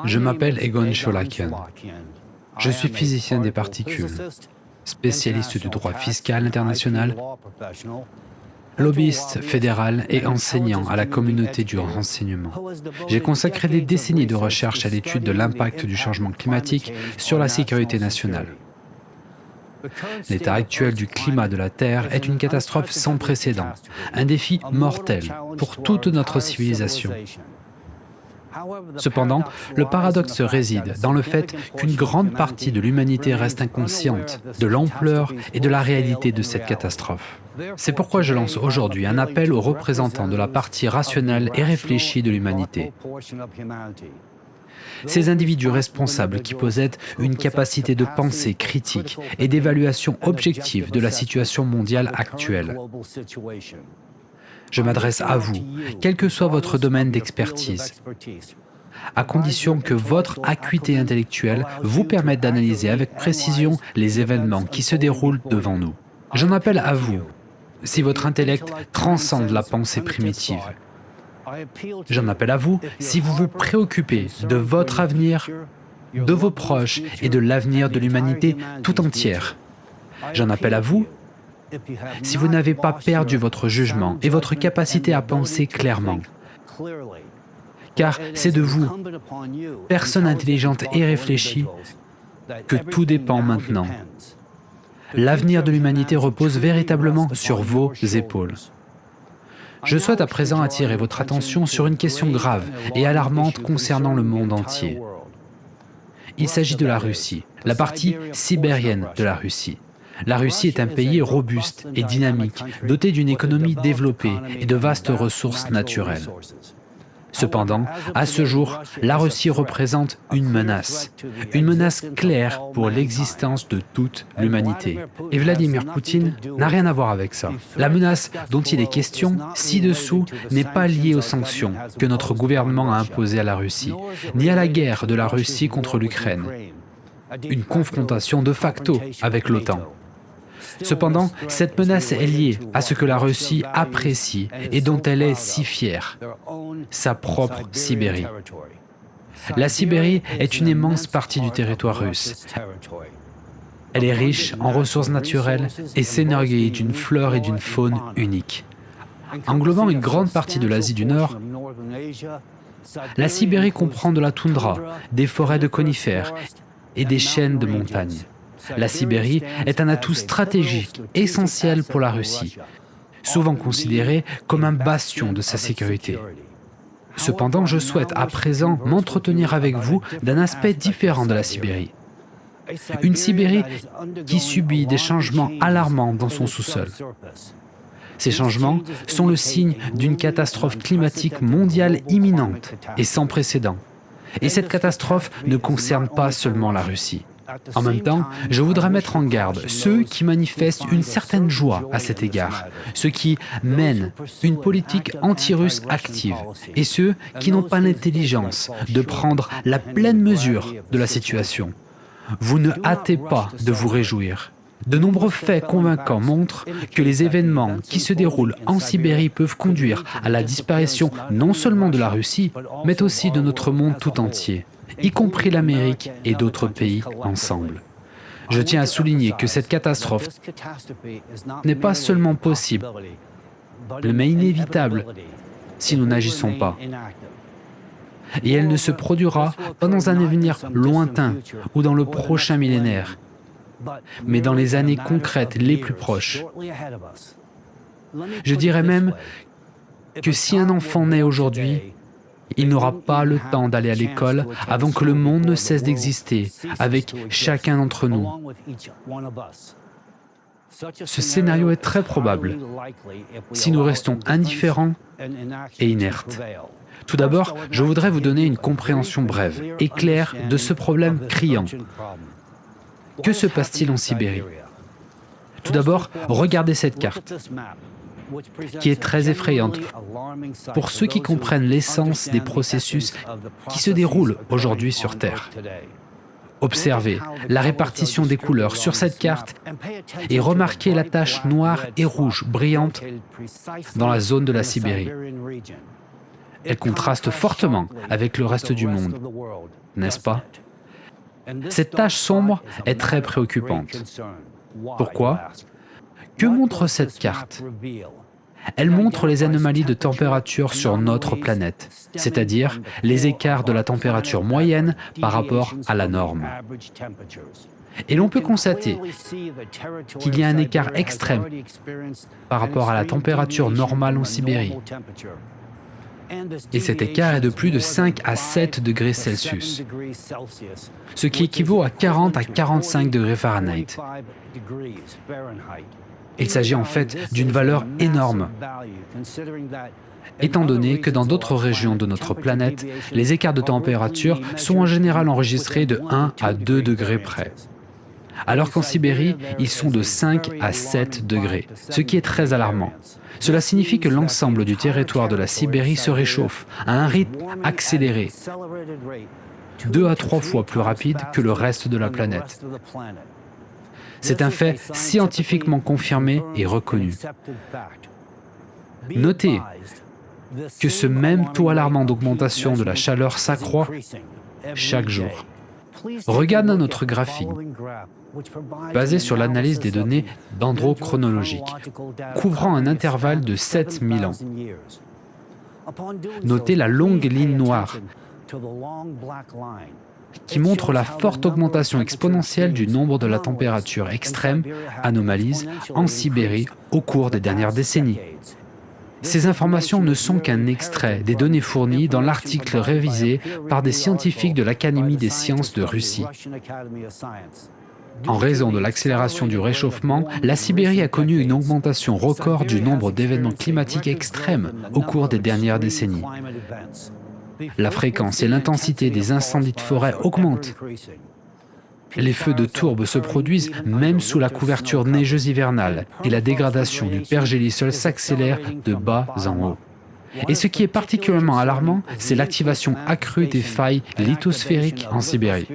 Je m'appelle Egon Cholakian. Je suis physicien des particules, spécialiste du droit fiscal international, lobbyiste fédéral et enseignant à la communauté du renseignement. J'ai consacré des décennies de recherche à l'étude de l'impact du changement climatique sur la sécurité nationale. L'état actuel du climat de la Terre est une catastrophe sans précédent, un défi mortel pour toute notre civilisation. Cependant, le paradoxe réside dans le fait qu'une grande partie de l'humanité reste inconsciente de l'ampleur et de la réalité de cette catastrophe. C'est pourquoi je lance aujourd'hui un appel aux représentants de la partie rationnelle et réfléchie de l'humanité. Ces individus responsables qui possèdent une capacité de pensée critique et d'évaluation objective de la situation mondiale actuelle. Je m'adresse à vous, quel que soit votre domaine d'expertise, à condition que votre acuité intellectuelle vous permette d'analyser avec précision les événements qui se déroulent devant nous. J'en appelle à vous, si votre intellect transcende la pensée primitive. J'en appelle à vous, si vous vous préoccupez de votre avenir, de vos proches et de l'avenir de l'humanité tout entière. J'en appelle à vous, si vous n'avez pas perdu votre jugement et votre capacité à penser clairement. Car c'est de vous, personne intelligente et réfléchie, que tout dépend maintenant. L'avenir de l'humanité repose véritablement sur vos épaules. Je souhaite à présent attirer votre attention sur une question grave et alarmante concernant le monde entier. Il s'agit de la Russie, la partie sibérienne de la Russie. La Russie est un pays robuste et dynamique, doté d'une économie développée et de vastes ressources naturelles. Cependant, à ce jour, la Russie représente une menace claire pour l'existence de toute l'humanité. Et Vladimir Poutine n'a rien à voir avec ça. La menace dont il est question ci-dessous n'est pas liée aux sanctions que notre gouvernement a imposées à la Russie, ni à la guerre de la Russie contre l'Ukraine, une confrontation de facto avec l'OTAN. Cependant, cette menace est liée à ce que la Russie apprécie et dont elle est si fière, sa propre Sibérie. La Sibérie est une immense partie du territoire russe. Elle est riche en ressources naturelles et s'énorgueillit d'une flore et d'une faune uniques. Englobant une grande partie de l'Asie du Nord, la Sibérie comprend de la toundra, des forêts de conifères et des chaînes de montagnes. La Sibérie est un atout stratégique essentiel pour la Russie, souvent considéré comme un bastion de sa sécurité. Cependant, je souhaite à présent m'entretenir avec vous d'un aspect différent de la Sibérie. Une Sibérie qui subit des changements alarmants dans son sous-sol. Ces changements sont le signe d'une catastrophe climatique mondiale imminente et sans précédent. Et cette catastrophe ne concerne pas seulement la Russie. En même temps, je voudrais mettre en garde ceux qui manifestent une certaine joie à cet égard, ceux qui mènent une politique anti-russe active et ceux qui n'ont pas l'intelligence de prendre la pleine mesure de la situation. Vous ne hâtez pas de vous réjouir. De nombreux faits convaincants montrent que les événements qui se déroulent en Sibérie peuvent conduire à la disparition non seulement de la Russie, mais aussi de notre monde tout entier, y compris l'Amérique et d'autres pays ensemble. Je tiens à souligner que cette catastrophe n'est pas seulement possible, mais inévitable si nous n'agissons pas. Et elle ne se produira pas dans un avenir lointain ou dans le prochain millénaire, mais dans les années concrètes les plus proches. Je dirais même que si un enfant naît aujourd'hui, il n'aura pas le temps d'aller à l'école avant que le monde ne cesse d'exister avec chacun d'entre nous. Ce scénario est très probable si nous restons indifférents et inertes. Tout d'abord, je voudrais vous donner une compréhension brève et claire de ce problème criant. Que se passe-t-il en Sibérie? Tout d'abord, regardez cette carte, qui est très effrayante pour ceux qui comprennent l'essence des processus qui se déroulent aujourd'hui sur Terre. Observez la répartition des couleurs sur cette carte et remarquez la tache noire et rouge brillante dans la zone de la Sibérie. Elle contraste fortement avec le reste du monde, n'est-ce pas? Cette tache sombre est très préoccupante. Pourquoi? Que montre cette carte? Elle montre les anomalies de température sur notre planète, c'est-à-dire les écarts de la température moyenne par rapport à la norme. Et l'on peut constater qu'il y a un écart extrême par rapport à la température normale en Sibérie. Et cet écart est de plus de 5 à 7 degrés Celsius, ce qui équivaut à 40 à 45 degrés Fahrenheit. Il s'agit en fait d'une valeur énorme, étant donné que dans d'autres régions de notre planète, les écarts de température sont en général enregistrés de 1 à 2 degrés près. Alors qu'en Sibérie, ils sont de 5 à 7 degrés, ce qui est très alarmant. Cela signifie que l'ensemble du territoire de la Sibérie se réchauffe à un rythme accéléré, 2 à 3 fois plus rapide que le reste de la planète. C'est un fait scientifiquement confirmé et reconnu. Notez que ce même taux alarmant d'augmentation de la chaleur s'accroît chaque jour. Regarde notre graphique, basé sur l'analyse des données dendrochronologiques, couvrant un intervalle de 7000 ans. Notez la longue ligne noire qui montre la forte augmentation exponentielle du nombre de la température extrême, anomalies, en Sibérie au cours des dernières décennies. Ces informations ne sont qu'un extrait des données fournies dans l'article révisé par des scientifiques de l'Académie des sciences de Russie. En raison de l'accélération du réchauffement, la Sibérie a connu une augmentation record du nombre d'événements climatiques extrêmes au cours des dernières décennies. La fréquence et l'intensité des incendies de forêt augmentent. Les feux de tourbe se produisent même sous la couverture neigeuse hivernale et la dégradation du pergélisol s'accélère de bas en haut. Et ce qui est particulièrement alarmant, c'est l'activation accrue des failles lithosphériques en Sibérie.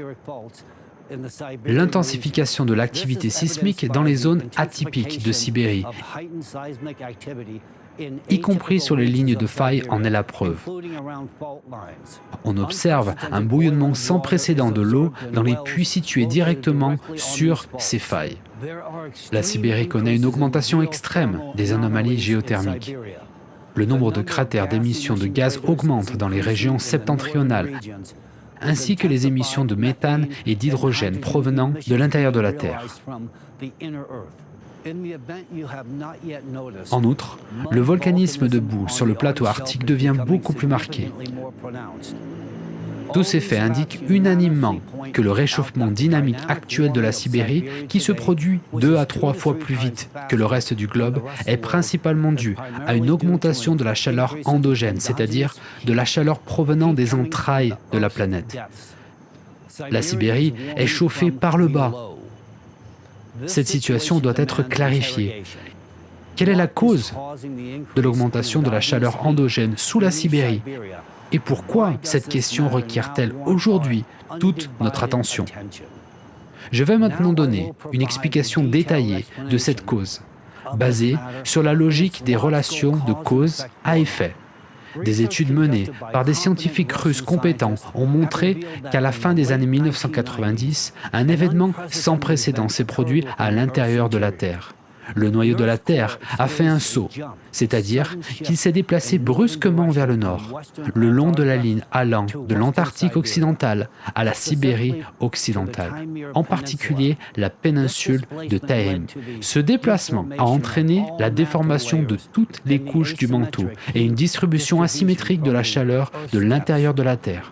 L'intensification de l'activité sismique dans les zones atypiques de Sibérie, y compris sur les lignes de failles, en est la preuve. On observe un bouillonnement sans précédent de l'eau dans les puits situés directement sur ces failles. La Sibérie connaît une augmentation extrême des anomalies géothermiques. Le nombre de cratères d'émissions de gaz augmente dans les régions septentrionales, ainsi que les émissions de méthane et d'hydrogène provenant de l'intérieur de la Terre. En outre, le volcanisme de boue sur le plateau arctique devient beaucoup plus marqué. Tous ces faits indiquent unanimement que le réchauffement dynamique actuel de la Sibérie, qui se produit 2 à 3 fois plus vite que le reste du globe, est principalement dû à une augmentation de la chaleur endogène, c'est-à-dire de la chaleur provenant des entrailles de la planète. La Sibérie est chauffée par le bas. Cette situation doit être clarifiée. Quelle est la cause de l'augmentation de la chaleur endogène sous la Sibérie? Et pourquoi cette question requiert-elle aujourd'hui toute notre attention? Je vais maintenant donner une explication détaillée de cette cause, basée sur la logique des relations de cause à effet. Des études menées par des scientifiques russes compétents ont montré qu'à la fin des années 1990, un événement sans précédent s'est produit à l'intérieur de la Terre. Le noyau de la Terre a fait un saut, c'est-à-dire qu'il s'est déplacé brusquement vers le nord, le long de la ligne allant de l'Antarctique occidentale à la Sibérie occidentale, en particulier la péninsule de Taïm. Ce déplacement a entraîné la déformation de toutes les couches du manteau et une distribution asymétrique de la chaleur de l'intérieur de la Terre.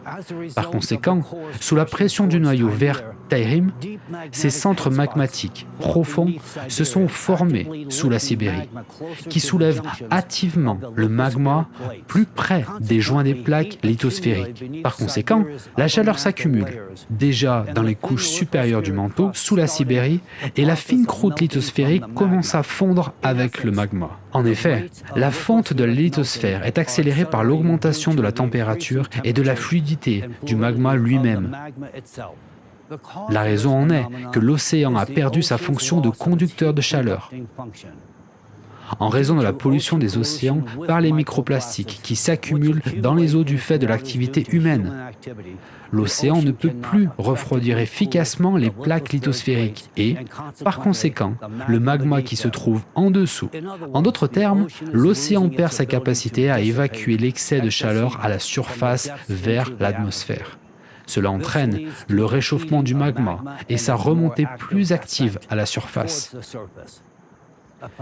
Par conséquent, sous la pression du noyau vers Taïm, ces centres magmatiques profonds se sont formés sous la Sibérie, qui soulèvent hâtivement le magma plus près des joints des plaques lithosphériques. Par conséquent, la chaleur s'accumule déjà dans les couches supérieures du manteau, sous la Sibérie, et la fine croûte lithosphérique commence à fondre avec le magma. En effet, la fonte de la lithosphère est accélérée par l'augmentation de la température et de la fluidité du magma lui-même. La raison en est que l'océan a perdu sa fonction de conducteur de chaleur. en raison de la pollution des océans par les microplastiques qui s'accumulent dans les eaux du fait de l'activité humaine. L'océan ne peut plus refroidir efficacement les plaques lithosphériques et, par conséquent, le magma qui se trouve en dessous. En d'autres termes, l'océan perd sa capacité à évacuer l'excès de chaleur à la surface vers l'atmosphère. Cela entraîne le réchauffement du magma et sa remontée plus active à la surface.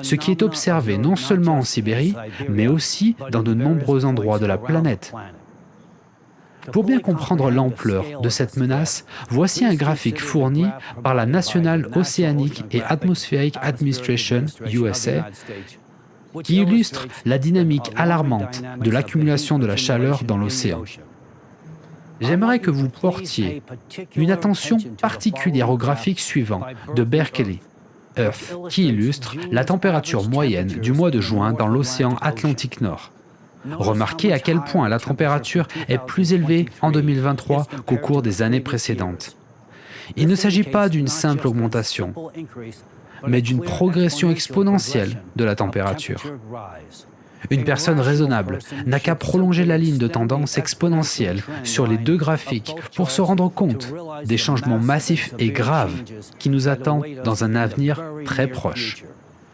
Ce qui est observé non seulement en Sibérie, mais aussi dans de nombreux endroits de la planète. Pour bien comprendre l'ampleur de cette menace, voici un graphique fourni par la National Oceanic and Atmospheric Administration, USA, qui illustre la dynamique alarmante de l'accumulation de la chaleur dans l'océan. J'aimerais que vous portiez une attention particulière au graphique suivant de Berkeley Earth, qui illustre la température moyenne du mois de juin dans l'océan Atlantique Nord. Remarquez à quel point la température est plus élevée en 2023 qu'au cours des années précédentes. Il ne s'agit pas d'une simple augmentation, mais d'une progression exponentielle de la température. Une personne raisonnable n'a qu'à prolonger la ligne de tendance exponentielle sur les deux graphiques pour se rendre compte des changements massifs et graves qui nous attendent dans un avenir très proche.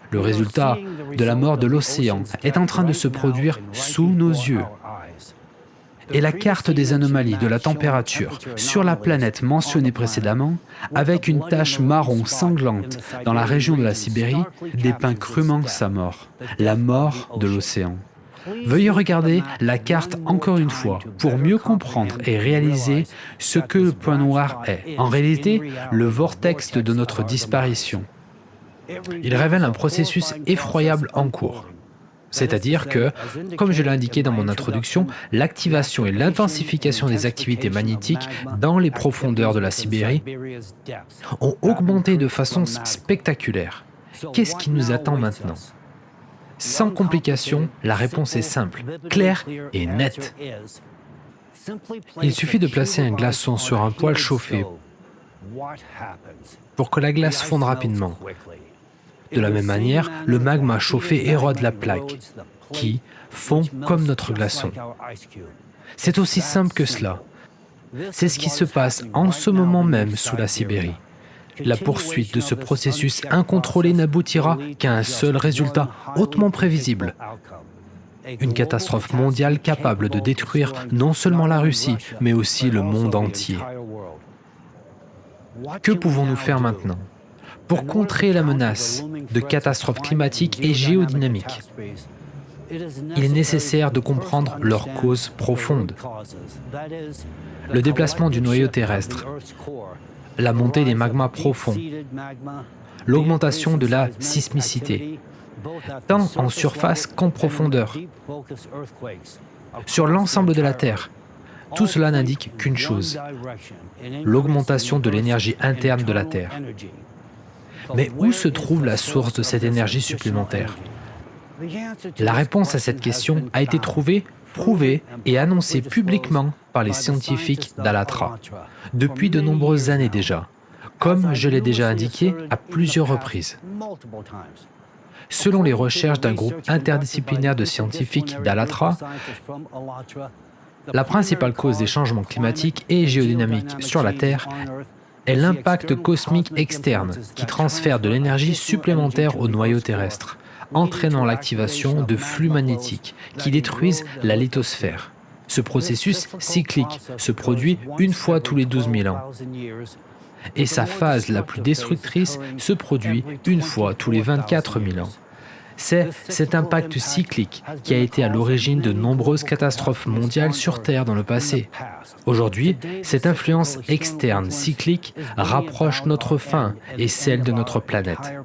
Le résultat de la mort de l'océan est en train de se produire sous nos yeux. Et la carte des anomalies de la température sur la planète mentionnée précédemment, avec une tache marron sanglante dans la région de la Sibérie, dépeint crûment sa mort, la mort de l'océan. Veuillez regarder la carte encore une fois pour mieux comprendre et réaliser ce que le point noir est. En réalité, le vortex de notre disparition. Il révèle un processus effroyable en cours. C'est-à-dire que, comme je l'ai indiqué dans mon introduction, l'activation et l'intensification des activités magnétiques dans les profondeurs de la Sibérie ont augmenté de façon spectaculaire. Qu'est-ce qui nous attend maintenant? Sans complication, la réponse est simple, claire et nette. Il suffit de placer un glaçon sur un poêle chauffé pour que la glace fonde rapidement. De la même manière, le magma chauffé érode la plaque, qui fond comme notre glaçon. C'est aussi simple que cela. C'est ce qui se passe en ce moment même sous la Sibérie. La poursuite de ce processus incontrôlé n'aboutira qu'à un seul résultat hautement prévisible. Une catastrophe mondiale capable de détruire non seulement la Russie, mais aussi le monde entier. Que pouvons-nous faire maintenant pour contrer la menace de catastrophes climatiques et géodynamiques? Il est nécessaire de comprendre leurs causes profondes. Le déplacement du noyau terrestre, la montée des magmas profonds, l'augmentation de la sismicité, tant en surface qu'en profondeur, sur l'ensemble de la Terre. Tout cela n'indique qu'une chose, l'augmentation de l'énergie interne de la Terre. Mais où se trouve la source de cette énergie supplémentaire? La réponse à cette question a été trouvée, prouvée et annoncée publiquement par les scientifiques d'Allatra depuis de nombreuses années déjà, comme je l'ai déjà indiqué à plusieurs reprises. Selon les recherches d'un groupe interdisciplinaire de scientifiques d'Allatra, la principale cause des changements climatiques et géodynamiques sur la Terre est l'impact cosmique externe qui transfère de l'énergie supplémentaire au noyau terrestre, entraînant l'activation de flux magnétiques qui détruisent la lithosphère. Ce processus cyclique se produit une fois tous les 12 000 ans. Et sa phase la plus destructrice se produit une fois tous les 24 000 ans. C'est cet impact cyclique qui a été à l'origine de nombreuses catastrophes mondiales sur Terre dans le passé. Aujourd'hui, cette influence externe cyclique rapproche notre fin et celle de notre planète.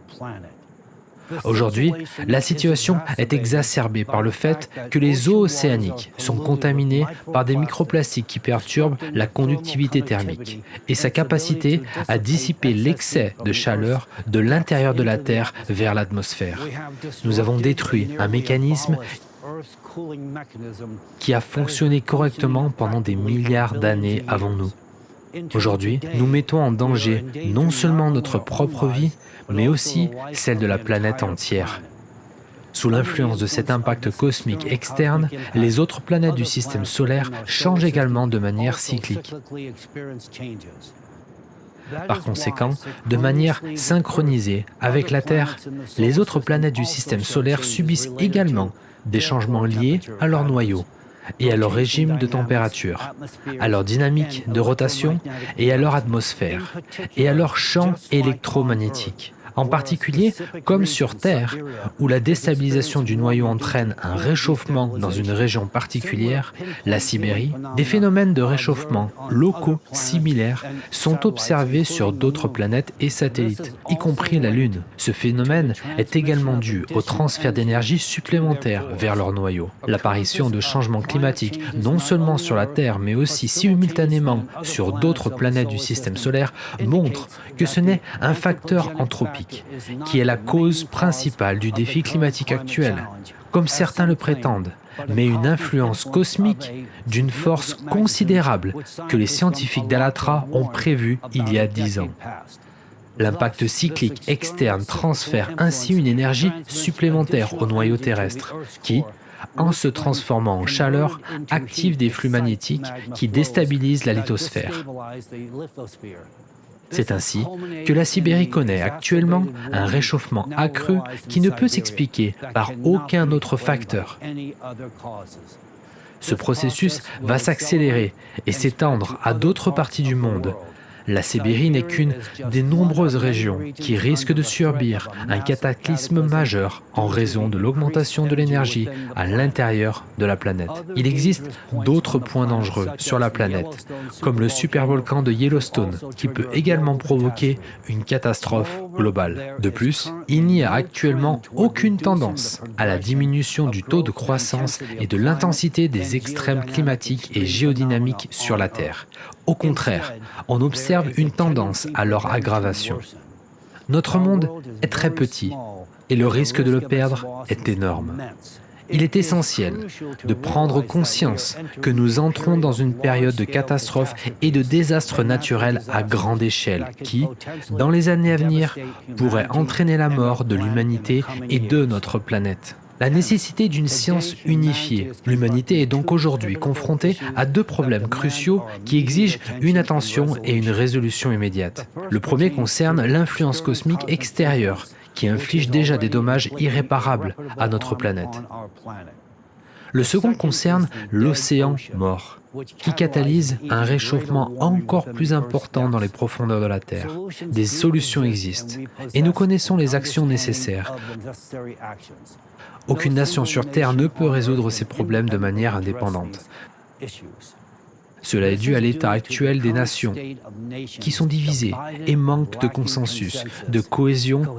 Aujourd'hui, la situation est exacerbée par le fait que les eaux océaniques sont contaminées par des microplastiques qui perturbent la conductivité thermique et sa capacité à dissiper l'excès de chaleur de l'intérieur de la Terre vers l'atmosphère. Nous avons détruit un mécanisme qui a fonctionné correctement pendant des milliards d'années avant nous. Aujourd'hui, nous mettons en danger non seulement notre propre vie, mais aussi celle de la planète entière. Sous l'influence de cet impact cosmique externe, les autres planètes du système solaire changent également de manière cyclique. Par conséquent, de manière synchronisée avec la Terre, les autres planètes du système solaire subissent également des changements liés à leur noyau et à leur régime de température, à leur dynamique de rotation et à leur atmosphère, et à leur champ électromagnétique. En particulier, comme sur Terre, où la déstabilisation du noyau entraîne un réchauffement dans une région particulière, la Sibérie, des phénomènes de réchauffement locaux similaires sont observés sur d'autres planètes et satellites, y compris la Lune. Ce phénomène est également dû au transfert d'énergie supplémentaire vers leur noyau. L'apparition de changements climatiques, non seulement sur la Terre, mais aussi simultanément sur d'autres planètes du système solaire, montre que ce n'est un facteur anthropique qui est la cause principale du défi climatique actuel, comme certains le prétendent, mais une influence cosmique d'une force considérable que les scientifiques d'Alatra ont prévue il y a 10 ans. L'impact cyclique externe transfère ainsi une énergie supplémentaire au noyau terrestre, qui, en se transformant en chaleur, active des flux magnétiques qui déstabilisent la lithosphère. C'est ainsi que la Sibérie connaît actuellement un réchauffement accru qui ne peut s'expliquer par aucun autre facteur. Ce processus va s'accélérer et s'étendre à d'autres parties du monde. La Sibérie n'est qu'une des nombreuses régions qui risquent de subir un cataclysme majeur en raison de l'augmentation de l'énergie à l'intérieur de la planète. Il existe d'autres points dangereux sur la planète, comme le supervolcan de Yellowstone, qui peut également provoquer une catastrophe globale. De plus, il n'y a actuellement aucune tendance à la diminution du taux de croissance et de l'intensité des extrêmes climatiques et géodynamiques sur la Terre. Au contraire, on observe une tendance à leur aggravation. Notre monde est très petit et le risque de le perdre est énorme. Il est essentiel de prendre conscience que nous entrons dans une période de catastrophes et de désastres naturels à grande échelle qui, dans les années à venir, pourraient entraîner la mort de l'humanité et de notre planète. La nécessité d'une science unifiée. L'humanité est donc aujourd'hui confrontée à deux problèmes cruciaux qui exigent une attention et une résolution immédiate. Le premier concerne l'influence cosmique extérieure, qui inflige déjà des dommages irréparables à notre planète. Le second concerne l'océan mort, qui catalyse un réchauffement encore plus important dans les profondeurs de la Terre. Des solutions existent, et nous connaissons les actions nécessaires. Aucune nation sur Terre ne peut résoudre ces problèmes de manière indépendante. Cela est dû à l'état actuel des nations, qui sont divisées et manquent de consensus, de cohésion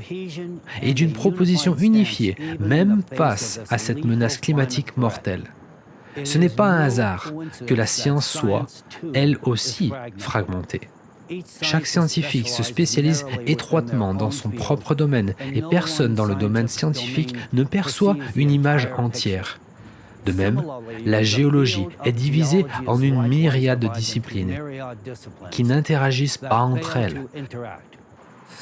et d'une proposition unifiée, même face à cette menace climatique mortelle. Ce n'est pas un hasard que la science soit, elle aussi, fragmentée. Chaque scientifique se spécialise étroitement dans son propre domaine et personne dans le domaine scientifique ne perçoit une image entière. De même, la géologie est divisée en une myriade de disciplines qui n'interagissent pas entre elles.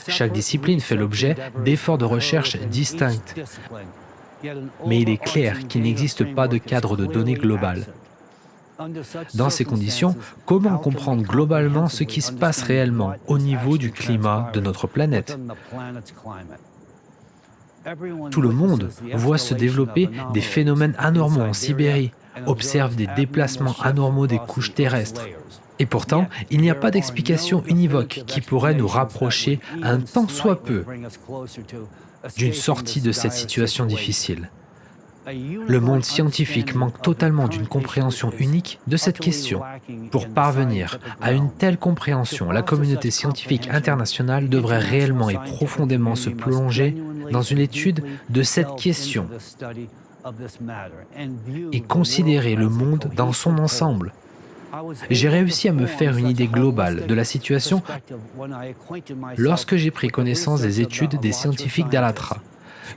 Chaque discipline fait l'objet d'efforts de recherche distincts, mais il est clair qu'il n'existe pas de cadre de données global. Dans ces conditions, comment comprendre globalement ce qui se passe réellement au niveau du climat de notre planète ? Tout le monde voit se développer des phénomènes anormaux en Sibérie, observe des déplacements anormaux des couches terrestres. Et pourtant, il n'y a pas d'explication univoque qui pourrait nous rapprocher un tant soit peu d'une sortie de cette situation difficile. Le monde scientifique manque totalement d'une compréhension unique de cette question. Pour parvenir à une telle compréhension, la communauté scientifique internationale devrait réellement et profondément se plonger dans une étude de cette question et considérer le monde dans son ensemble. J'ai réussi à me faire une idée globale de la situation lorsque j'ai pris connaissance des études des scientifiques d'Alatra,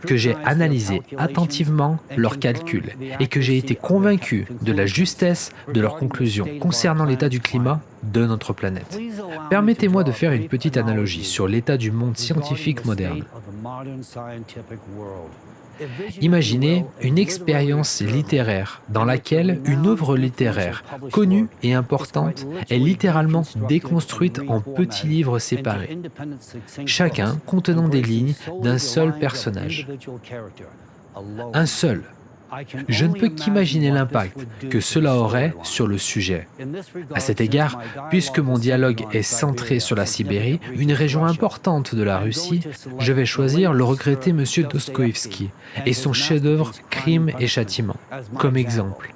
que j'ai analysé attentivement leurs calculs et que j'ai été convaincu de la justesse de leurs conclusions concernant l'état du climat de notre planète. Permettez-moi de faire une petite analogie sur l'état du monde scientifique moderne. Imaginez une expérience littéraire dans laquelle une œuvre littéraire connue et importante est littéralement déconstruite en petits livres séparés, chacun contenant des lignes d'un seul personnage. Un seul. Je ne peux qu'imaginer l'impact que cela aurait sur le sujet. À cet égard, puisque mon dialogue est centré sur la Sibérie, une région importante de la Russie, je vais choisir le regretté M. Dostoïevski et son chef-d'œuvre Crime et Châtiment comme exemple.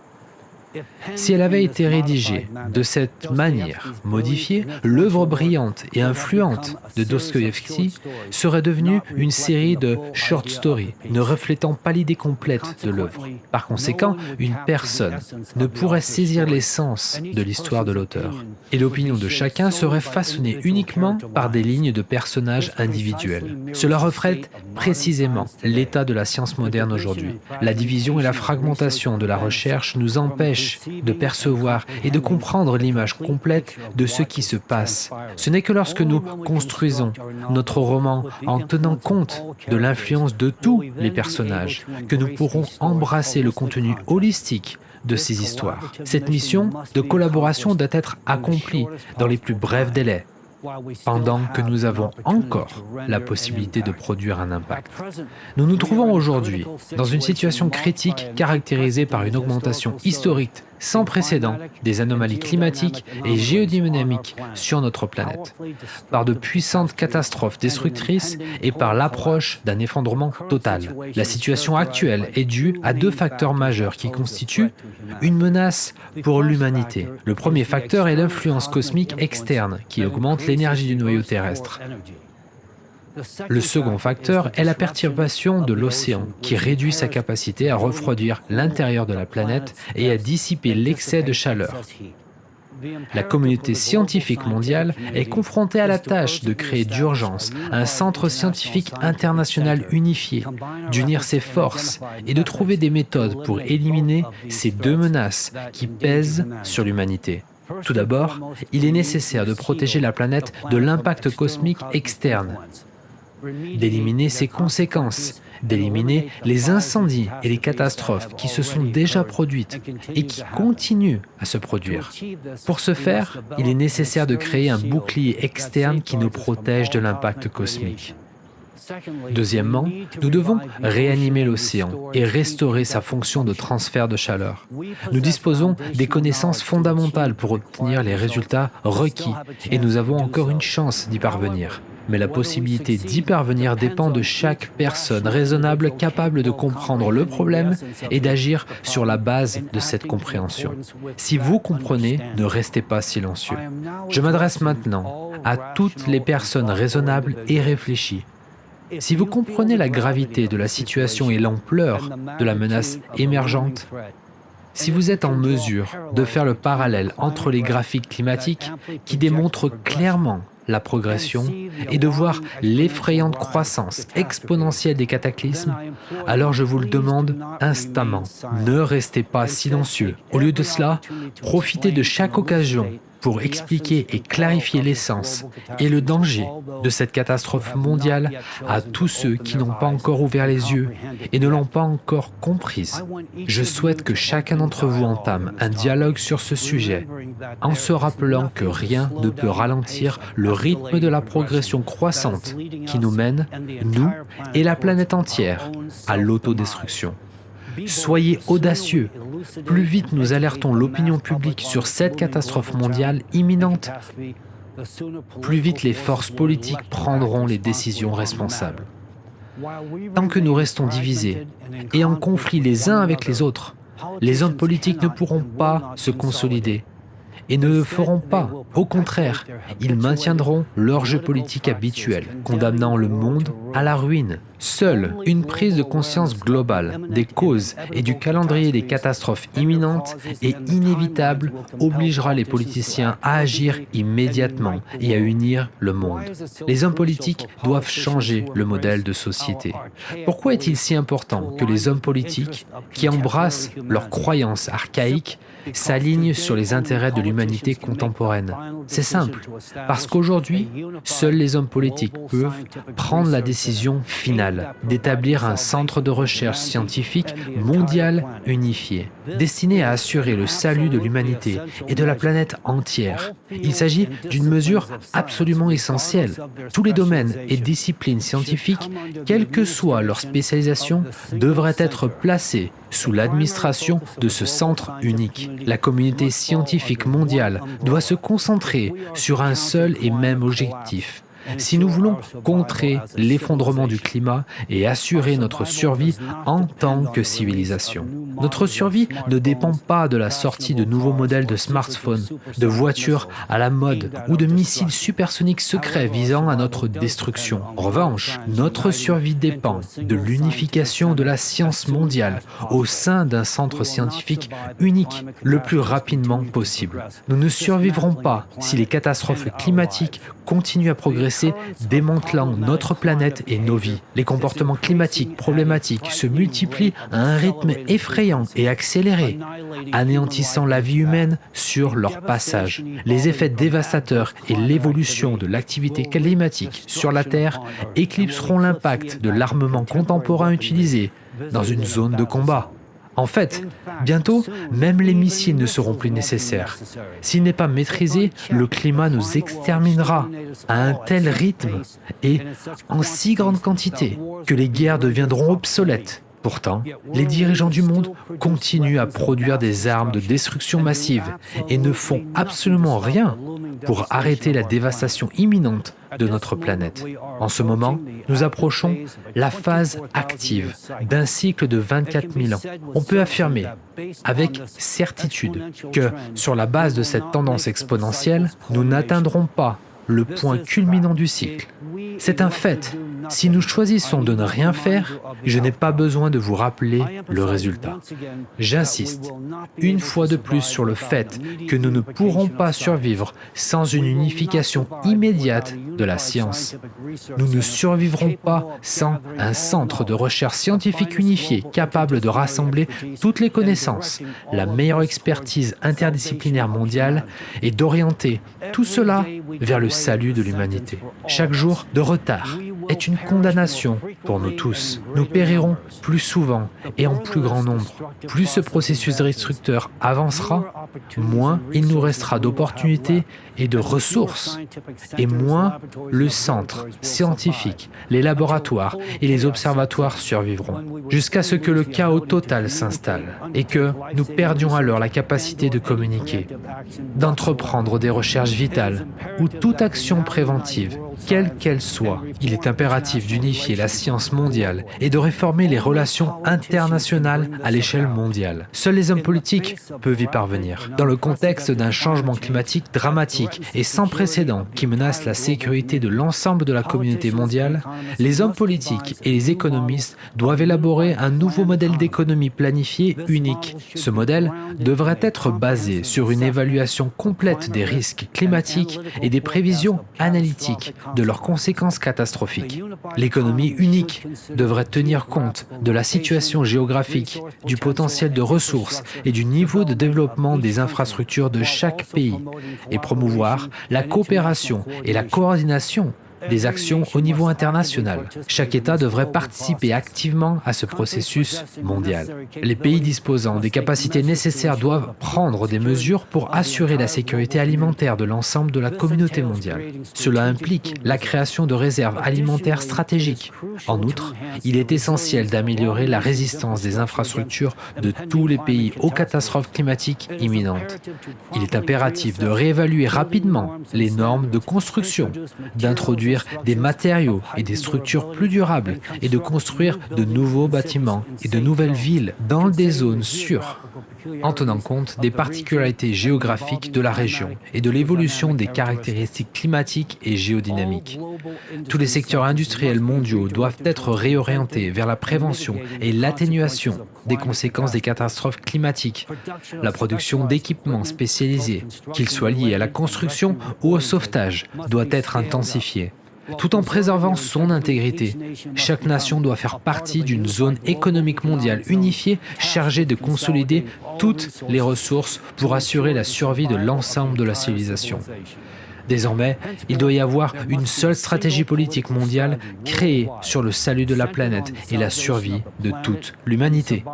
Si elle avait été rédigée de cette manière, modifiée, l'œuvre brillante et influente de Dostoïevski serait devenue une série de short stories, ne reflétant pas l'idée complète de l'œuvre. Par conséquent, une personne ne pourrait saisir l'essence de l'histoire de l'auteur, et l'opinion de chacun serait façonnée uniquement par des lignes de personnages individuels. Cela reflète précisément l'état de la science moderne aujourd'hui. La division et la fragmentation de la recherche nous empêchent de percevoir et de comprendre l'image complète de ce qui se passe. Ce n'est que lorsque nous construisons notre roman en tenant compte de l'influence de tous les personnages que nous pourrons embrasser le contenu holistique de ces histoires. Cette mission de collaboration doit être accomplie dans les plus brefs délais, pendant que nous avons encore la possibilité de produire un impact. Nous nous trouvons aujourd'hui dans une situation critique caractérisée par une augmentation historique sans précédent des anomalies climatiques et géodynamiques sur notre planète, par de puissantes catastrophes destructrices et par l'approche d'un effondrement total. La situation actuelle est due à deux facteurs majeurs qui constituent une menace pour l'humanité. Le premier facteur est l'influence cosmique externe qui augmente l'énergie du noyau terrestre. Le second facteur est la perturbation de l'océan, qui réduit sa capacité à refroidir l'intérieur de la planète et à dissiper l'excès de chaleur. La communauté scientifique mondiale est confrontée à la tâche de créer d'urgence un centre scientifique international unifié, d'unir ses forces et de trouver des méthodes pour éliminer ces deux menaces qui pèsent sur l'humanité. Tout d'abord, il est nécessaire de protéger la planète de l'impact cosmique externe, d'éliminer ses conséquences, d'éliminer les incendies et les catastrophes qui se sont déjà produites et qui continuent à se produire. Pour ce faire, il est nécessaire de créer un bouclier externe qui nous protège de l'impact cosmique. Deuxièmement, nous devons réanimer l'océan et restaurer sa fonction de transfert de chaleur. Nous disposons des connaissances fondamentales pour obtenir les résultats requis et nous avons encore une chance d'y parvenir. Mais la possibilité d'y parvenir dépend de chaque personne raisonnable capable de comprendre le problème et d'agir sur la base de cette compréhension. Si vous comprenez, ne restez pas silencieux. Je m'adresse maintenant à toutes les personnes raisonnables et réfléchies. Si vous comprenez la gravité de la situation et l'ampleur de la menace émergente, si vous êtes en mesure de faire le parallèle entre les graphiques climatiques qui démontrent clairement la progression et de voir l'effrayante croissance exponentielle des cataclysmes, alors je vous le demande instamment, ne restez pas silencieux. Au lieu de cela, profitez de chaque occasion pour expliquer et clarifier l'essence et le danger de cette catastrophe mondiale à tous ceux qui n'ont pas encore ouvert les yeux et ne l'ont pas encore comprise. Je souhaite que chacun d'entre vous entame un dialogue sur ce sujet, en se rappelant que rien ne peut ralentir le rythme de la progression croissante qui nous mène, nous et la planète entière, à l'autodestruction. Soyez audacieux. Plus vite nous alertons l'opinion publique sur cette catastrophe mondiale imminente, plus vite les forces politiques prendront les décisions responsables. Tant que nous restons divisés et en conflit les uns avec les autres, les hommes politiques ne pourront pas se consolider et ne le feront pas. Au contraire, ils maintiendront leur jeu politique habituel, condamnant le monde à la ruine. Seule une prise de conscience globale des causes et du calendrier des catastrophes imminentes et inévitables obligera les politiciens à agir immédiatement et à unir le monde. Les hommes politiques doivent changer le modèle de société. Pourquoi est-il si important que les hommes politiques, qui embrassent leurs croyances archaïques, s'aligne sur les intérêts de l'humanité contemporaine. C'est simple, parce qu'aujourd'hui, seuls les hommes politiques peuvent prendre la décision finale d'établir un centre de recherche scientifique mondial unifié, destiné à assurer le salut de l'humanité et de la planète entière. Il s'agit d'une mesure absolument essentielle. Tous les domaines et disciplines scientifiques, quelle que soit leur spécialisation, devraient être placés sous l'administration de ce centre unique. La communauté scientifique mondiale doit se concentrer sur un seul et même objectif. Si nous voulons contrer l'effondrement du climat et assurer notre survie en tant que civilisation. Notre survie ne dépend pas de la sortie de nouveaux modèles de smartphones, de voitures à la mode ou de missiles supersoniques secrets visant à notre destruction. En revanche, notre survie dépend de l'unification de la science mondiale au sein d'un centre scientifique unique le plus rapidement possible. Nous ne survivrons pas si les catastrophes climatiques continuent à progresser, démantelant notre planète et nos vies. Les comportements climatiques problématiques se multiplient à un rythme effrayant et accéléré, anéantissant la vie humaine sur leur passage. Les effets dévastateurs et l'évolution de l'activité climatique sur la Terre éclipseront l'impact de l'armement contemporain utilisé dans une zone de combat. En fait, bientôt, même les missiles ne seront plus nécessaires. S'il n'est pas maîtrisé, le climat nous exterminera à un tel rythme et en si grande quantité que les guerres deviendront obsolètes. Pourtant, les dirigeants du monde continuent à produire des armes de destruction massive et ne font absolument rien pour arrêter la dévastation imminente de notre planète. En ce moment, nous approchons la phase active d'un cycle de 24 000 ans. On peut affirmer avec certitude que, sur la base de cette tendance exponentielle, nous n'atteindrons pas le point culminant du cycle. C'est un fait. Si nous choisissons de ne rien faire, je n'ai pas besoin de vous rappeler le résultat. J'insiste une fois de plus sur le fait que nous ne pourrons pas survivre sans une unification immédiate de la science. Nous ne survivrons pas sans un centre de recherche scientifique unifié capable de rassembler toutes les connaissances, la meilleure expertise interdisciplinaire mondiale et d'orienter tout cela vers le salut de l'humanité. Chaque jour de retard est une condamnation pour nous tous. Nous périrons plus souvent et en plus grand nombre. Plus ce processus destructeur avancera, moins il nous restera d'opportunités et de ressources, et moins le centre scientifique, les laboratoires et les observatoires survivront, jusqu'à ce que le chaos total s'installe et que nous perdions alors la capacité de communiquer, d'entreprendre des recherches vitales ou toute action préventive, quelle qu'elle soit. Il est impératif d'unifier la science mondiale et de réformer les relations internationales à l'échelle mondiale. Seuls les hommes politiques peuvent y parvenir. Dans le contexte d'un changement climatique dramatique et sans précédent qui menace la sécurité de l'ensemble de la communauté mondiale, les hommes politiques et les économistes doivent élaborer un nouveau modèle d'économie planifié unique. Ce modèle devrait être basé sur une évaluation complète des risques climatiques et des prévisions analytiques de leurs conséquences catastrophiques. L'économie unique devrait tenir compte de la situation géographique, du potentiel de ressources et du niveau de développement des infrastructures de chaque pays et promouvoir la coopération et la coordination des actions au niveau international. Chaque État devrait participer activement à ce processus mondial. Les pays disposant des capacités nécessaires doivent prendre des mesures pour assurer la sécurité alimentaire de l'ensemble de la communauté mondiale. Cela implique la création de réserves alimentaires stratégiques. En outre, il est essentiel d'améliorer la résistance des infrastructures de tous les pays aux catastrophes climatiques imminentes. Il est impératif de réévaluer rapidement les normes de construction, d'introduire des matériaux et des structures plus durables et de construire de nouveaux bâtiments et de nouvelles villes dans des zones sûres, en tenant compte des particularités géographiques de la région et de l'évolution des caractéristiques climatiques et géodynamiques. Tous les secteurs industriels mondiaux doivent être réorientés vers la prévention et l'atténuation des conséquences des catastrophes climatiques. La production d'équipements spécialisés, qu'ils soient liés à la construction ou au sauvetage, doit être intensifiée. tout en préservant son intégrité. Chaque nation doit faire partie d'une zone économique mondiale unifiée chargée de consolider toutes les ressources pour assurer la survie de l'ensemble de la civilisation. Désormais, il doit y avoir une seule stratégie politique mondiale créée sur le salut de la planète et la survie de toute l'humanité.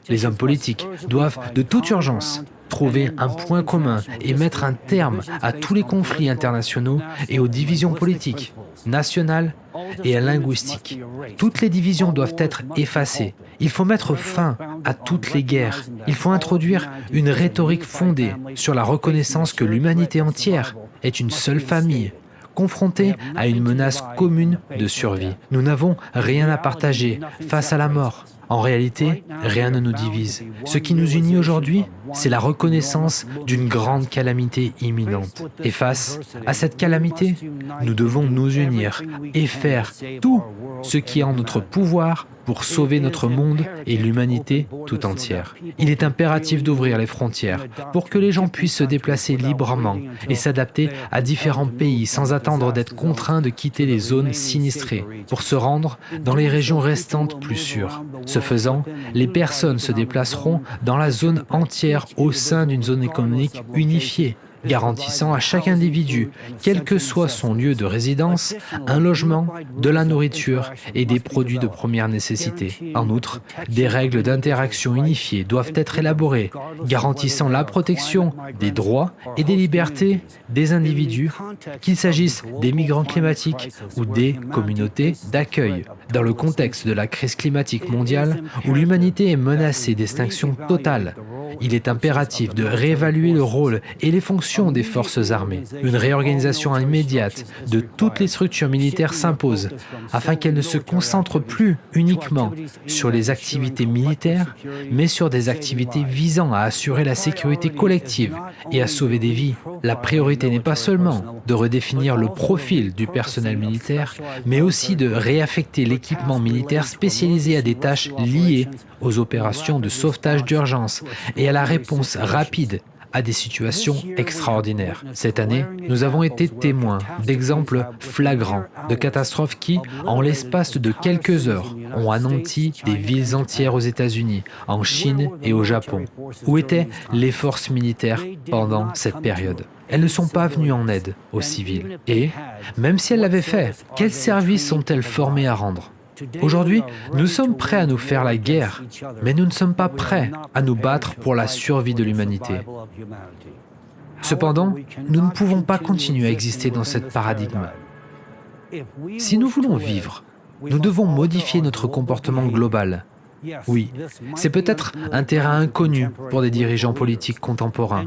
Les hommes politiques doivent de toute urgence trouver un point commun et mettre un terme à tous les conflits internationaux et aux divisions politiques, nationales et linguistiques. Toutes les divisions doivent être effacées. Il faut mettre fin à toutes les guerres. Il faut introduire une rhétorique fondée sur la reconnaissance que l'humanité entière est une seule famille, confrontée à une menace commune de survie. Nous n'avons rien à partager face à la mort. En réalité, rien ne nous divise. Ce qui nous unit aujourd'hui, c'est la reconnaissance d'une grande calamité imminente. Et face à cette calamité, nous devons nous unir et faire tout ce qui est en notre pouvoir pour sauver notre monde et l'humanité tout entière. Il est impératif d'ouvrir les frontières pour que les gens puissent se déplacer librement et s'adapter à différents pays sans attendre d'être contraints de quitter les zones sinistrées pour se rendre dans les régions restantes plus sûres. Ce faisant, les personnes se déplaceront dans la zone entière au sein d'une zone économique unifiée, garantissant à chaque individu, quel que soit son lieu de résidence, un logement, de la nourriture et des produits de première nécessité. En outre, des règles d'interaction unifiées doivent être élaborées, garantissant la protection des droits et des libertés des individus, qu'il s'agisse des migrants climatiques ou des communautés d'accueil. Dans le contexte de la crise climatique mondiale, où l'humanité est menacée d'extinction totale, il est impératif de réévaluer le rôle et les fonctions des forces armées. Une réorganisation immédiate de toutes les structures militaires s'impose, afin qu'elles ne se concentrent plus uniquement sur les activités militaires, mais sur des activités visant à assurer la sécurité collective et à sauver des vies. La priorité n'est pas seulement de redéfinir le profil du personnel militaire, mais aussi de réaffecter l'équipement militaire spécialisé à des tâches liées aux opérations de sauvetage d'urgence et à la réponse rapide à des situations extraordinaires. Cette année, nous avons été témoins d'exemples flagrants de catastrophes qui, en l'espace de quelques heures, ont anéanti des villes entières aux États-Unis, en Chine et au Japon. Où étaient les forces militaires pendant cette période? Elles ne sont pas venues en aide aux civils. Et, même si elles l'avaient fait, quels services sont-elles formées à rendre? Aujourd'hui, nous sommes prêts à nous faire la guerre, mais nous ne sommes pas prêts à nous battre pour la survie de l'humanité. Cependant, nous ne pouvons pas continuer à exister dans ce paradigme. Si nous voulons vivre, nous devons modifier notre comportement global. Oui, c'est peut-être un terrain inconnu pour des dirigeants politiques contemporains.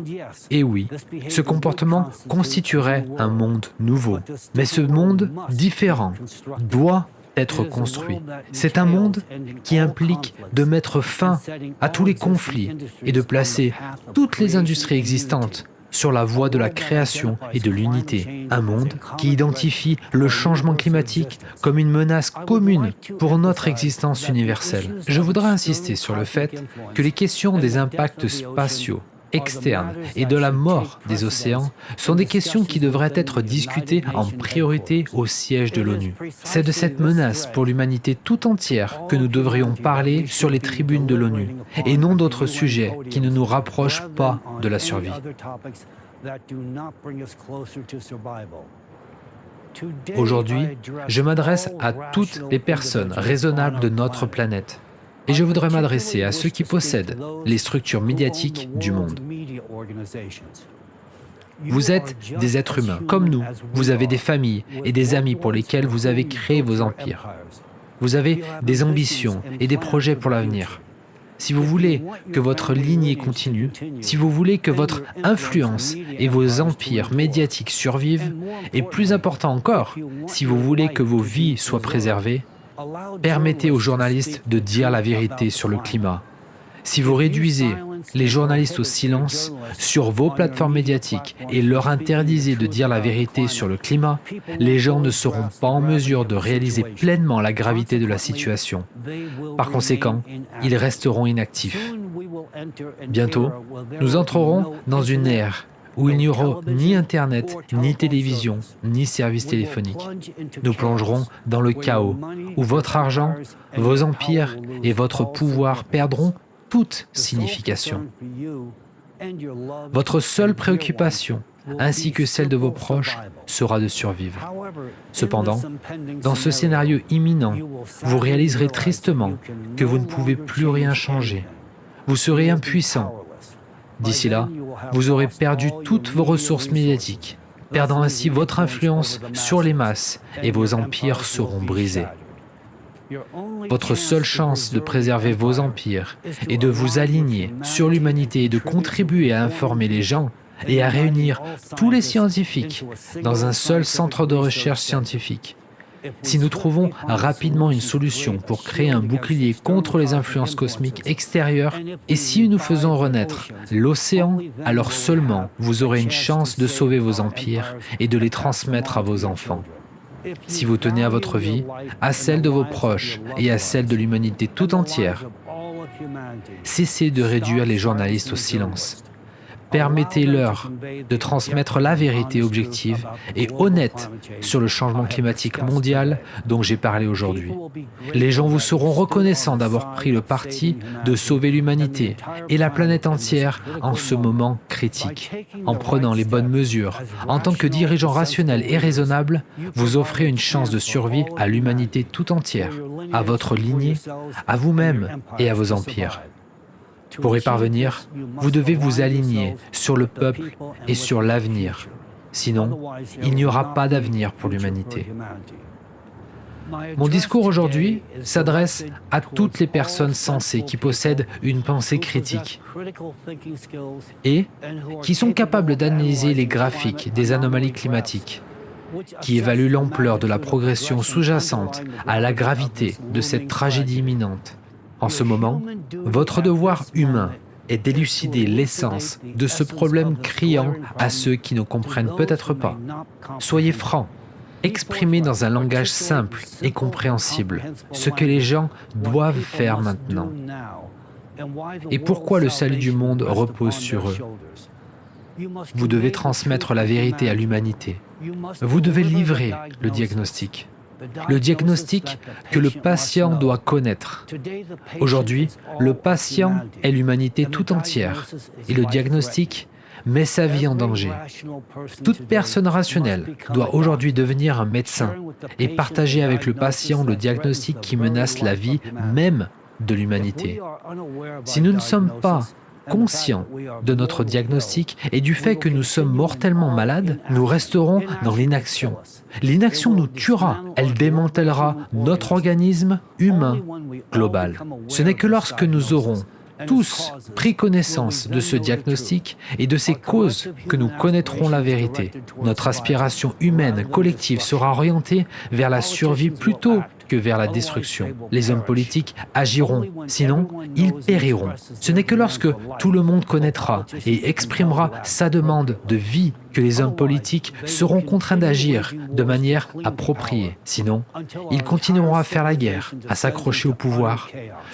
Et oui, ce comportement constituerait un monde nouveau. Mais ce monde différent doit être construit. C'est un monde qui implique de mettre fin à tous les conflits et de placer toutes les industries existantes sur la voie de la création et de l'unité. Un monde qui identifie le changement climatique comme une menace commune pour notre existence universelle. Je voudrais insister sur le fait que les questions des impacts spatiaux externes et de la mort des océans sont des questions qui devraient être discutées en priorité au siège de l'ONU. C'est de cette menace pour l'humanité tout entière que nous devrions parler sur les tribunes de l'ONU, et non d'autres sujets qui ne nous rapprochent pas de la survie. Aujourd'hui, je m'adresse à toutes les personnes raisonnables de notre planète. Et je voudrais m'adresser à ceux qui possèdent les structures médiatiques du monde. Vous êtes des êtres humains, comme nous. Vous avez des familles et des amis pour lesquels vous avez créé vos empires. Vous avez des ambitions et des projets pour l'avenir. Si vous voulez que votre lignée continue, si vous voulez que votre influence et vos empires médiatiques survivent, et plus important encore, si vous voulez que vos vies soient préservées, permettez aux journalistes de dire la vérité sur le climat. Si vous réduisez les journalistes au silence sur vos plateformes médiatiques et leur interdisez de dire la vérité sur le climat, les gens ne seront pas en mesure de réaliser pleinement la gravité de la situation. Par conséquent, ils resteront inactifs. Bientôt, nous entrerons dans une ère où il n'y aura ni Internet, ni télévision, ni service téléphonique. Nous plongerons dans le chaos, où votre argent, vos empires et votre pouvoir perdront toute signification. Votre seule préoccupation, ainsi que celle de vos proches, sera de survivre. Cependant, dans ce scénario imminent, vous réaliserez tristement que vous ne pouvez plus rien changer. Vous serez impuissant. D'ici là, vous aurez perdu toutes vos ressources médiatiques, perdant ainsi votre influence sur les masses, et vos empires seront brisés. Votre seule chance de préserver vos empires est de vous aligner sur l'humanité et de contribuer à informer les gens et à réunir tous les scientifiques dans un seul centre de recherche scientifique. Si nous trouvons rapidement une solution pour créer un bouclier contre les influences cosmiques extérieures, et si nous faisons renaître l'océan, alors seulement vous aurez une chance de sauver vos empires et de les transmettre à vos enfants. Si vous tenez à votre vie, à celle de vos proches et à celle de l'humanité tout entière, cessez de réduire les journalistes au silence. Permettez-leur de transmettre la vérité objective et honnête sur le changement climatique mondial dont j'ai parlé aujourd'hui. Les gens vous seront reconnaissants d'avoir pris le parti de sauver l'humanité et la planète entière en ce moment critique. En prenant les bonnes mesures, en tant que dirigeant rationnel et raisonnable, vous offrez une chance de survie à l'humanité tout entière, à votre lignée, à vous-même et à vos empires. Pour y parvenir, vous devez vous aligner sur le peuple et sur l'avenir. Sinon, il n'y aura pas d'avenir pour l'humanité. Mon discours aujourd'hui s'adresse à toutes les personnes sensées qui possèdent une pensée critique et qui sont capables d'analyser les graphiques des anomalies climatiques, qui évaluent l'ampleur de la progression sous-jacente à la gravité de cette tragédie imminente. En ce moment, votre devoir humain est d'élucider l'essence de ce problème criant à ceux qui ne comprennent peut-être pas. Soyez francs, exprimez dans un langage simple et compréhensible ce que les gens doivent faire maintenant et pourquoi le salut du monde repose sur eux. Vous devez transmettre la vérité à l'humanité. Vous devez livrer le diagnostic. Le diagnostic que le patient doit connaître. Aujourd'hui, le patient est l'humanité tout entière et le diagnostic met sa vie en danger. Toute personne rationnelle doit aujourd'hui devenir un médecin et partager avec le patient le diagnostic qui menace la vie même de l'humanité. Si nous ne sommes pas conscients de notre diagnostic et du fait que nous sommes mortellement malades, nous resterons dans l'inaction. L'inaction nous tuera, elle démantèlera notre organisme humain global. Ce n'est que lorsque nous aurons tous pris connaissance de ce diagnostic et de ses causes que nous connaîtrons la vérité. Notre aspiration humaine collective sera orientée vers la survie plutôt que vers la destruction. Les hommes politiques agiront, sinon ils périront. Ce n'est que lorsque tout le monde connaîtra et exprimera sa demande de vie que les hommes politiques seront contraints d'agir de manière appropriée. Sinon, ils continueront à faire la guerre, à s'accrocher au pouvoir,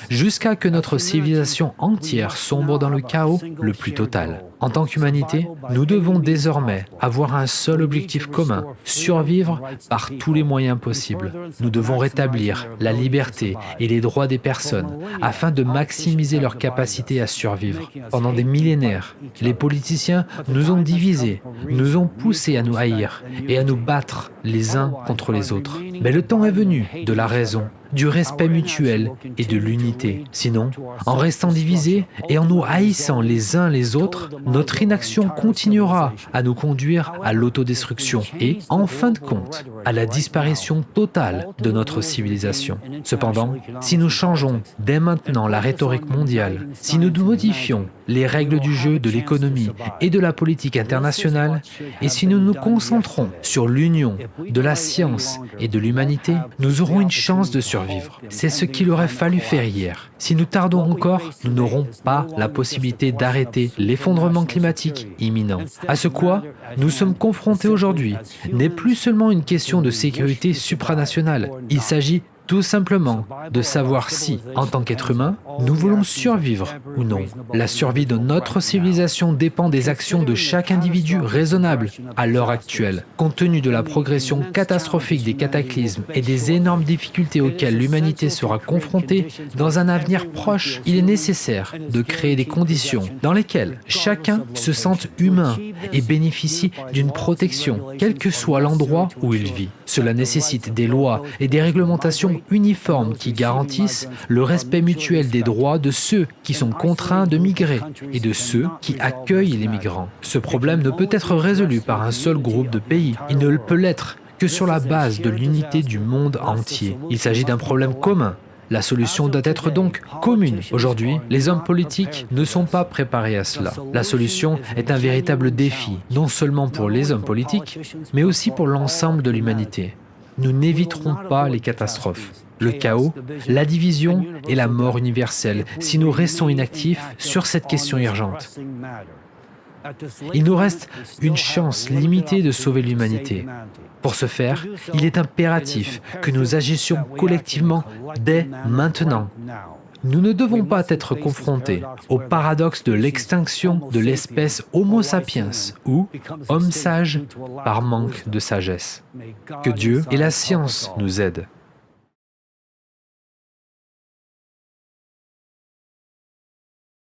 jusqu'à que notre civilisation entière sombre dans le chaos le plus total. En tant qu'humanité, nous devons désormais avoir un seul objectif commun, survivre par tous les moyens possibles. Nous devons rétablir la liberté et les droits des personnes afin de maximiser leur capacité à survivre. Pendant des millénaires, les politiciens nous ont divisés, nous ont poussés à nous haïr et à nous battre les uns contre les autres. Mais le temps est venu de la raison, du respect mutuel et de l'unité. Sinon, en restant divisés et en nous haïssant les uns les autres, notre inaction continuera à nous conduire à l'autodestruction et, en fin de compte, à la disparition totale de notre civilisation. Cependant, si nous changeons dès maintenant la rhétorique mondiale, si nous modifions les règles du jeu de l'économie et de la politique internationale, et si nous nous concentrons sur l'union de la science et de l'humanité, nous aurons une chance de survivre. C'est ce qu'il aurait fallu faire hier. Si nous tardons encore, nous n'aurons pas la possibilité d'arrêter l'effondrement climatique imminent. À ce quoi nous sommes confrontés aujourd'hui n'est plus seulement une question de sécurité supranationale. Il s'agit Tout simplement de savoir si, en tant qu'être humain, nous voulons survivre ou non. La survie de notre civilisation dépend des actions de chaque individu raisonnable à l'heure actuelle. Compte tenu de la progression catastrophique des cataclysmes et des énormes difficultés auxquelles l'humanité sera confrontée, dans un avenir proche, il est nécessaire de créer des conditions dans lesquelles chacun se sente humain et bénéficie d'une protection, quel que soit l'endroit où il vit. Cela nécessite des lois et des réglementations uniformes qui garantissent le respect mutuel des droits de ceux qui sont contraints de migrer et de ceux qui accueillent les migrants. Ce problème ne peut être résolu par un seul groupe de pays. Il ne peut l'être que sur la base de l'unité du monde entier. Il s'agit d'un problème commun. La solution doit être donc commune. Aujourd'hui, les hommes politiques ne sont pas préparés à cela. La solution est un véritable défi, non seulement pour les hommes politiques, mais aussi pour l'ensemble de l'humanité. Nous n'éviterons pas les catastrophes, le chaos, la division et la mort universelle si nous restons inactifs sur cette question urgente. Il nous reste une chance limitée de sauver l'humanité. Pour ce faire, il est impératif que nous agissions collectivement dès maintenant. Nous ne devons pas être confrontés au paradoxe de l'extinction de l'espèce Homo sapiens ou homme sage par manque de sagesse. Que Dieu et la science nous aident.